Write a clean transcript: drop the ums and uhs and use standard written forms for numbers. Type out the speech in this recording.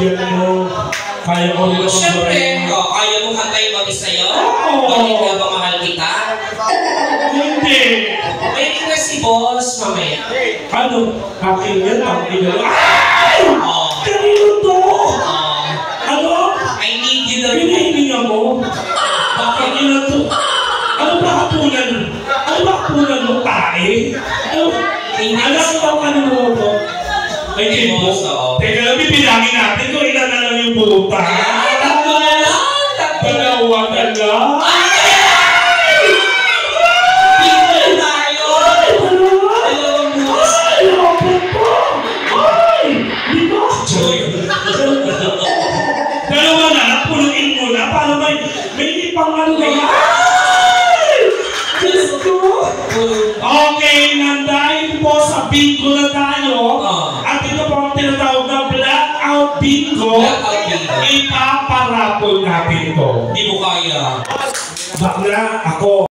Bigyan mo. Kaya ko rin. Siyempre, kaya mo kantayin mag-isa yun? Bakit ka ba mahal kita? Hindi. May request si boss, mamaya. Ano? Akin yan, ang ginagawa. Ay! Kanino to? Ano? I need you na Pinahininga mo? Bakit ina to? Ano ba kapunan? Ano ba kapunan mo? Tae? Alam mo ba ano mo to? Ay, Kimbo. Teka lang, bibilangin natin kung ilan na lang yung buta. Tatlo na lang! Dalawa na lang. People tayo! Dalawang bukas! Ay, opo po! Ay! Di ba? Dalawa na lang, puluin mo na para may ipang ano na. Ay! Diyos ko! Okay, nandahil po sa bingo na tayo. At ito po ang tinatawag na blackout bingo. Ipaparapol natin ito. Hindi mo kaya. Bakla, ako.